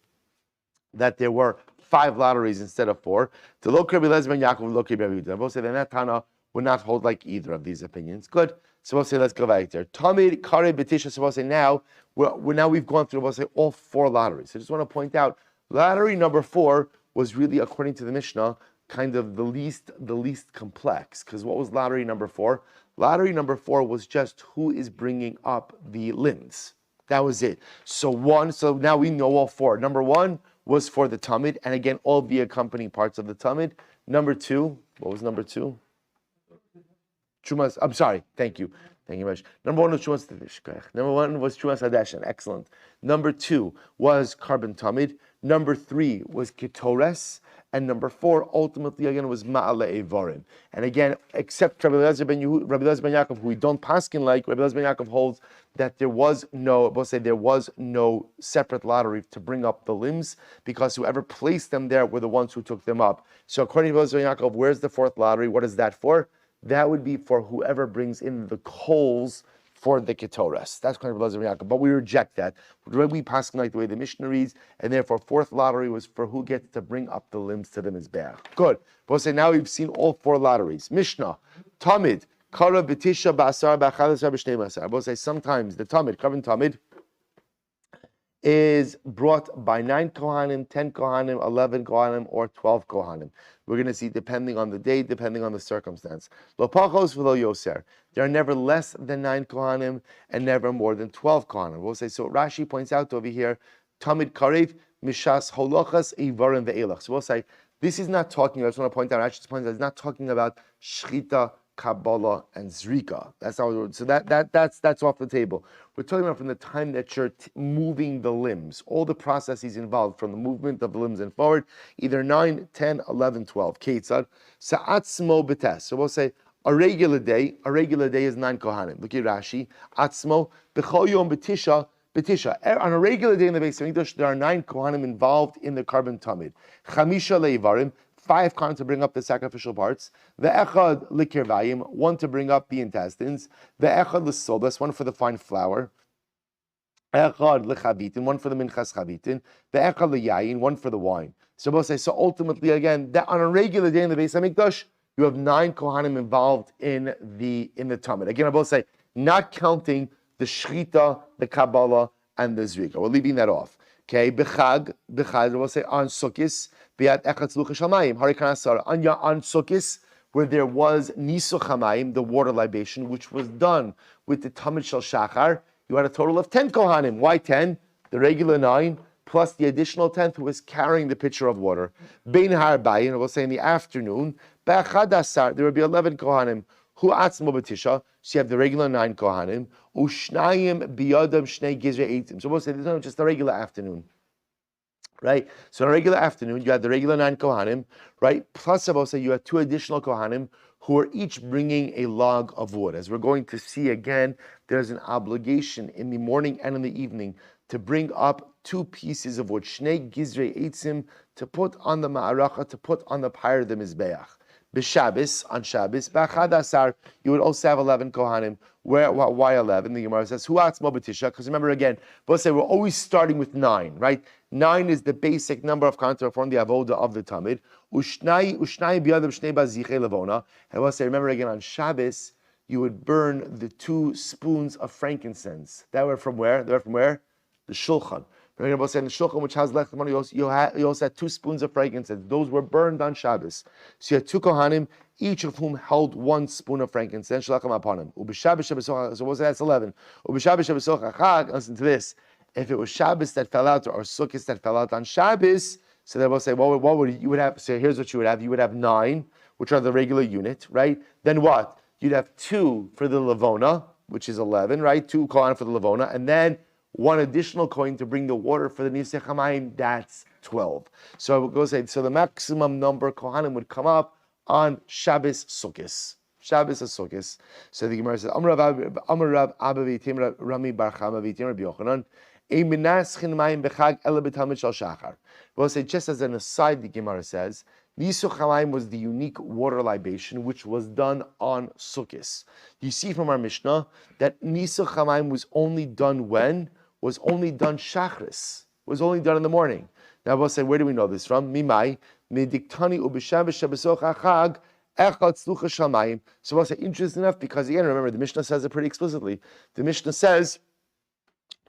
that there were 5 lotteries instead of 4, the Lo Rabbi Eliezer ben Yaakov, Lo Rabbi Yehuda. We'll say then that Tana would not hold like either of these opinions. Good. So we'll say let's go back there. Tamid Kare Betisha. So we'll say now we've gone through. We'll say all 4 lotteries. So I just want to point out lottery number 4 was really, according to the Mishnah, kind of the least complex. Because what was lottery number 4? Lottery number 4 was just who is bringing up the limbs. That was it. So now we know all 4. Number 1 was for the Tamid, and again, all the accompanying parts of the Tamid. Number 2, what was number 2? Trumas, I'm sorry, thank you very much. Number 1 was Trumas Tadishkach. Number 1 was Trumas Hadeshan, excellent. Number 2 was Carbon Tamid. Number 3 was Ketores. And number 4, ultimately, again, was Ma'ale Evarim. And again, except Rabbi Eliezer ben Yaakov, who we don't paskin like, Rabbi Eliezer ben Yaakov holds that there was no separate lottery to bring up the limbs, because whoever placed them there were the ones who took them up. So according to Rabbi Eliezer ben Yaakov, where's the 4th lottery? What is that for? That would be for whoever brings in the coals for the Ketores. That's kind of Blessing of Yaakov. But we reject that. We pass like the way the Mishnah reads, and therefore 4th lottery was for who gets to bring up the limbs to the Mizbeach. Good. We'll say now we've seen all 4 lotteries. Mishnah, Tamid, Kara B'tisha B'asar B'achadasar B'shnei Masar. We'll say sometimes the Tamid, Kavan Tamid, is brought by 9 Kohanim, 10 Kohanim, 11 Kohanim, or 12 Kohanim. We're going to see depending on the day, depending on the circumstance. Lo pachos v'lo yoser. There are never less than 9 Kohanim and never more than 12 Kohanim. We'll say, so Rashi points out over here, Tamid Karev, Mishas Holochas, Eivarim ve'elach. So we'll say, this is not talking, I just want to point out, Rashi points out, it's not talking about Shchita, Kabbalah, and Zrika. That's how. So that's off the table. We're talking about from the time that you're moving the limbs, all the processes involved from the movement of the limbs and forward, either 9, 10, 11, 12. Ketzad sa'atzmo betes. So we'll say a regular day is 9 kohanim. Look at Rashi. Atzmo b'chol yom betisha. On a regular day in the Beis Hamikdash, there are 9 kohanim involved in the carbon tamid. Chamisha leivarim. 5 kohanim to bring up the sacrificial parts. Ve'echad likirvayim, 1 to bring up the intestines. Ve'echad l'sobas, 1 for the fine flour. Ve'echad l'chavitin, 1 for the minchas chavitin. Ve'echad l'yayin, 1 for the wine. So we'll say, so ultimately again, that on a regular day in the Beis Hamikdash, you have 9 kohanim involved in the tamid. Again, I will say, not counting the shchita, the kabbalah, and the zrika. We're leaving that off. Okay, b'chag, we'll say on Sukkis, on Sukkis, where there was Nisuch Hamayim, the water libation, which was done with the Tamid Shel Shachar, you had a total of 10 Kohanim. Why 10? The regular 9, plus the additional 10th who was carrying the pitcher of water. Bein Harbayin, we'll say in the afternoon, B'achad Asar, there would be 11 Kohanim. Hu Atzmo B'tisha, so you have the regular 9 Kohanim. Ushnayim Biyadam Shnei Gizrei Eitim. So we'll say, this is not just the regular afternoon. Right? So on a regular afternoon, you had the regular 9 Kohanim, right? Plus, I will say you had 2 additional Kohanim who are each bringing a log of wood. As we're going to see again, there's an obligation in the morning and in the evening to bring up 2 pieces of wood, Shnei Gizrei Eitzim, to put on the Ma'aracha, to put on the pyre of the Mizbeach. B'Shabbos, on Shabbos, B'achad Asar, you would also have 11 Kohanim. Why 11? The Gemara says, Hu Atzmo B'tisha, because remember again, we'll say we're always starting with 9, right? 9 is the basic number of Kohanim to perform the avoda of the Tamid. Ushnai b'yadav shnei bazichei levona. And we'll say, remember again, on Shabbos, you would burn the 2 spoons of frankincense. That were from where? They were from where? The Shulchan. We're going to say in the shulchan which has lechem on it, you also had 2 spoons of frankincense. Those were burned on Shabbos. So you had 2 kohanim, each of whom held 1 spoon of frankincense. Shalachem upon him. So what's that? That's 11. Listen to this. If it was Shabbos that fell out or Sukkot that fell out on Shabbos, so they will say, what would you would have? So here's what you would have. You would have 9, which are the regular unit, right? Then what? You'd have 2 for the Levona, which is 11, right? 2 kohen for the Levona, and then 1 additional coin to bring the water for the Nisech HaMayim. That's 12. So it goes. So the maximum number of kohanim would come up on Shabbos Sukkot. Shabbos is Sukkot. So the Gemara says, Amar Rav Abba v'Yitim Rami Bar Chama v'Yitim Rabbi Yochanan. We'll say, just as an aside, the Gemara says, Nisuch HaMayim was the unique water libation which was done on Sukkot. You see from our Mishnah that Nisuch HaMayim was only done when? Was only done Shachris. Was only done in the morning. Now we'll say, where do we know this from? Mimai, Mediktani Ubishav Shabasoch Achag. So we'll say, interesting enough, because again, remember, the Mishnah says it pretty explicitly. The Mishnah says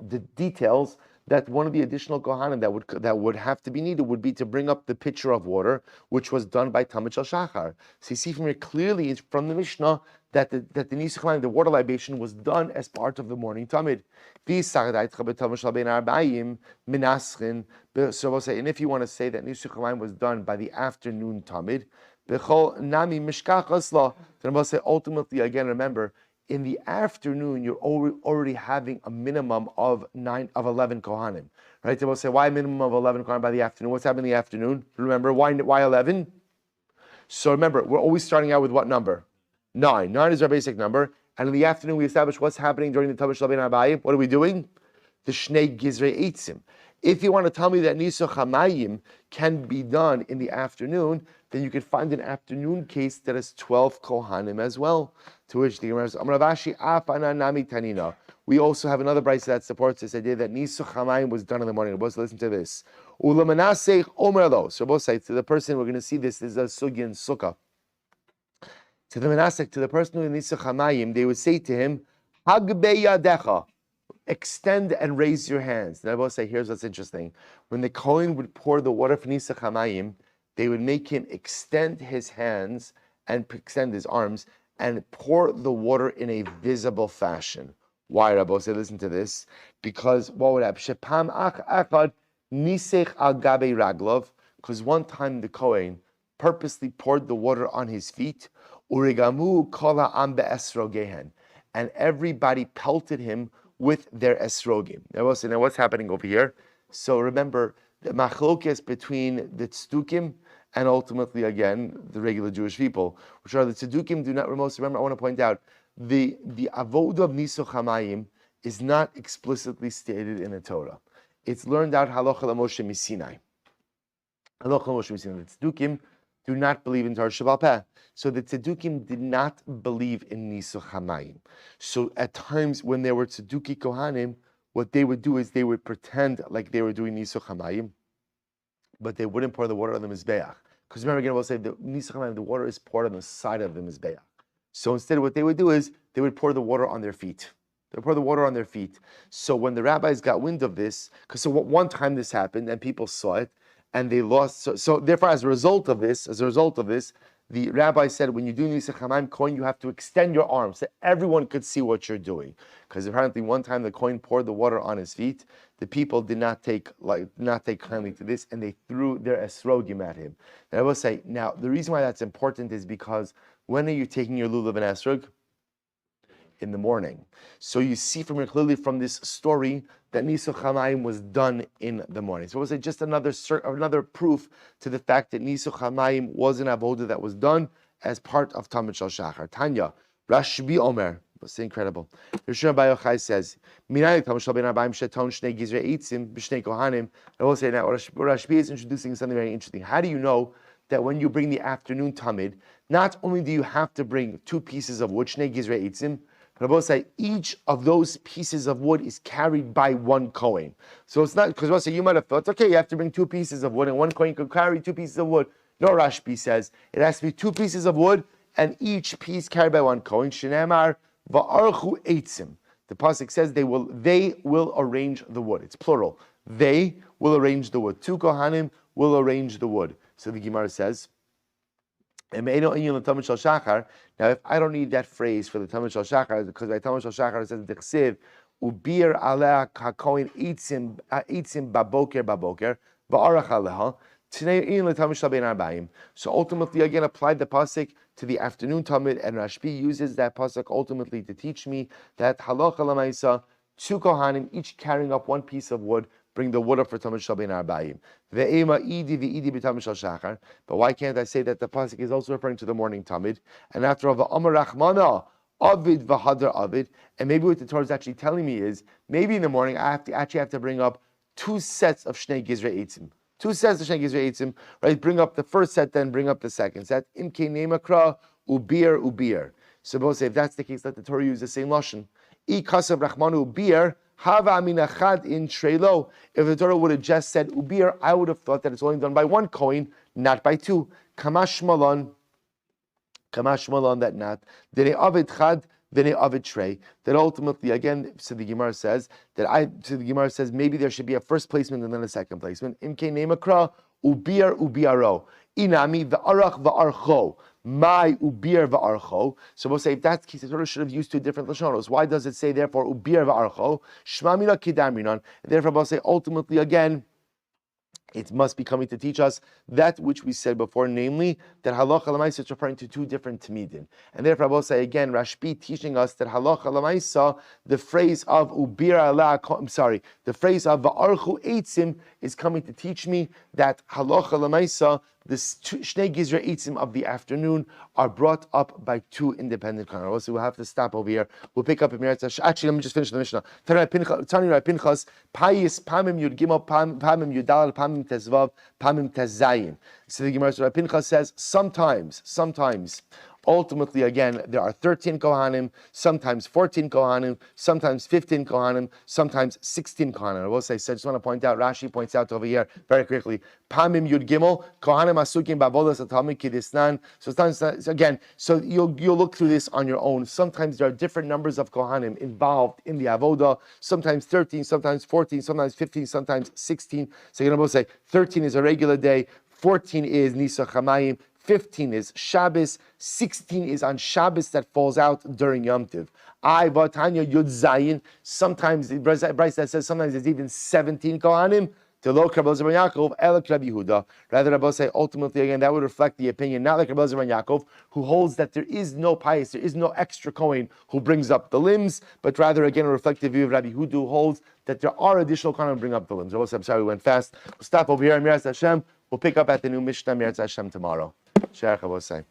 the details that one of the additional kohanim that would have to be needed would be to bring up the pitcher of water, which was done by Tamid Shel Shachar. So you see from here clearly from the Mishnah that the Nisuch HaMayim, the water libation, was done as part of the morning Tamid. So we'll say, and if you want to say that Nisuch HaMayim was done by the afternoon Tamid, then we'll say ultimately, again, remember, in the afternoon, you're already having a minimum of 11 kohanim, right? So we'll say, why a minimum of 11 kohanim by the afternoon? What's happening in the afternoon? Remember, why 11? So remember, we're always starting out with what number? 9. 9 is our basic number. And in the afternoon, we establish what's happening during the Tamid Shel Ben Abayim. What are we doing? The Shnei Gizrei Eitzim. If you want to tell me that Nisuch HaMayim can be done in the afternoon, then you can find an afternoon case that has 12 kohanim as well. To which the Gemara says, Amravashi Afana Nami Tanina. We also have another brayso that supports this idea that Nisuch HaMayim was done in the morning. Both listen to this. Ulamanasech Omerlo. So both say to the person, we're going to see this is a sugi and sukkah. To the manasek, to the person who Nisuch HaMayim, they would say to him, Hagbei Yadecha. Extend and raise your hands. And I will say, here's what's interesting. When the Kohen would pour the water for Nisuch HaMayim, they would make him extend his hands and extend his arms and pour the water in a visible fashion. Why, Rabbi? Say, listen to this. Because what would happen? Shepam achad nisech al gabe raglov. Because one time the Kohen purposely poured the water on his feet. Urigamu kola am be'esrogehen. And everybody pelted him with their esrogim. Now what's happening over here? So remember, the machlokes between the tzdukim and ultimately, again, the regular Jewish people, which are the tzdukim, do not remember, I want to point out, the avodah of Nisuch HaMayim is not explicitly stated in the Torah. It's learned out halacha l'Moshe Misinai. Halacha l'Moshe Misinai. The tzdukim do not believe in Torah Sheba'al Peh. So the tzdukim did not believe in Nisuch HaMayim. So at times when there were tzeduki kohanim, what they would do is they would pretend like they were doing Nisuch HaMayim, but they wouldn't pour the water on the Mizbeach. Because remember again, we'll say the Nisuch HaMayim, the water is poured on the side of the Mizbeach. So instead what they would do is they would pour the water on their feet. They would pour the water on their feet. So when the rabbis got wind of this, because so one time this happened and people saw it, and they lost. So therefore, as a result of this, the rabbi said, when you do Nisuch HaMayim coin, you have to extend your arms so everyone could see what you're doing. Because apparently one time the coin poured the water on his feet, the people did not take kindly to this, and they threw their esrogim at him. And I will say, now, the reason why that's important is because when are you taking your lulav and esrog? In the morning. So you see from here clearly from this story that Nisuch HaMayim was done in the morning. So it was just another proof to the fact that Nisuch HaMayim was an avodah that was done as part of Tamid Shel Shachar. Tanya, Rashbi Omer, it's incredible. Rishon Bar Yochai says, Minayik Tamid Shel Ben Arbaim Sheton Shnei Gizrei Eitzim B'Shnei Kohanim. I will say now, Rashbi is introducing something very interesting. How do you know that when you bring the afternoon Tamid, not only do you have to bring 2 pieces of wood, Shnei Gizrei Eitzim, Rabbi say each of those pieces of wood is carried by one Kohen. So it's not, because Rabbi say you might have thought, okay, you have to bring 2 pieces of wood and one Kohen could carry 2 pieces of wood. No, Rashbi says it has to be 2 pieces of wood and each piece carried by one Kohen. Shenemar va'archu eitzim. The pasuk says they will arrange the wood. It's plural. They will arrange the wood. 2 kohanim will arrange the wood. So the Gemara says, now if I don't need that phrase for the Talmud Shal Shachar, because by Talmud Shal Shachar it says Dechsev, Ubir aleh hakohen itzim baboker va'arach aleha. So ultimately, again, applied the pasuk to the afternoon Talmud, and Rashbi uses that pasuk ultimately to teach me that halacha lamaisa, 2 kohanim, each carrying up one piece of wood, bring the wood up for Talmud Shal Ben Arbaim. Ve'ema idi v'idi b'Talmud Shal Shachar. But why can't I say that the pasuk is also referring to the morning Talmud? And after all, v'amar rachmana avid v'hadar avid. And maybe what the Torah is actually telling me is, maybe in the morning I have to bring up 2 sets of Shnei Gizrei Eitzim. 2 sets of Shnei Gizrei Eitzim, right? Bring up the first set, then bring up the second set. Imke nemakra ubir. Suppose if that's the case, let the Torah use the same lashon. I kasav rachmanu ubir hava aminachad in trelo. If the Torah would have just said ubir, I would have thought that it's only done by 1 coin, not by 2. Kamash malon, that not. Dene avid chad, dene avid trey. That ultimately, again, so the Gemara says maybe there should be a first placement and then a second placement. Imke nemakra ubir ubiaro. Inami v'arach v'archo. My ubir v'archo. So we'll say if that's the case, the Torah should have used 2 different lashonos. Why does it say therefore ubir v'archo? Shmamina kidaminan. Therefore, we'll say ultimately again, it must be coming to teach us that which we said before, namely that halacha l'maisa is referring to 2 different tamidin. And therefore, I will say again, Rashbi teaching us that halacha l'maisa, the phrase of ubir ala, the phrase of va'archu eitzim is coming to teach me that halacha l'maisa, the Shnei Gizrei Eitzim of the afternoon are brought up by 2 independent kanal. So we'll have to stop over here. We'll pick up in Meretz. Actually, let me just finish the Mishnah. Tani Pinchas, Payis Pamim Yud Gimel, Pamim Yudal, Pamim Tezvav, Pamim Tezayin. So the Gemara Pinchas says sometimes. Ultimately, again, there are 13 kohanim, sometimes 14 kohanim, sometimes 15 kohanim, sometimes 16 kohanim. I will say, so I just want to point out, Rashi points out over here very quickly, Pamim Yud Gimel, kohanim asukim bavodas atamik kidisnan. So again, so you'll look through this on your own. Sometimes there are different numbers of kohanim involved in the avoda, sometimes 13, sometimes 14, sometimes 15, sometimes 16. So you're going to say 13 is a regular day, 14 is Nisa Chamayim, 15 is Shabbos, 16 is on Shabbos that falls out during Yom Tov. Vatanya Yud Zayin, sometimes, Bryce that says sometimes there's even 17 Kohanim, to lo Rabbi Yaakov, elak Rabbi Yehuda. Rather, Rabbi say ultimately again that would reflect the opinion not like Rabbi Yaakov, who holds that there is no pious, there is no extra Kohen who brings up the limbs, but rather again a reflective view of Rabbi Yehuda, who holds that there are additional Kohen who bring up the limbs. Rabbi, I'm sorry we went fast. We'll stop over here. Miras Hashem. We'll pick up at the new Mishnah Miras Hashem tomorrow. Sharech Rabbi.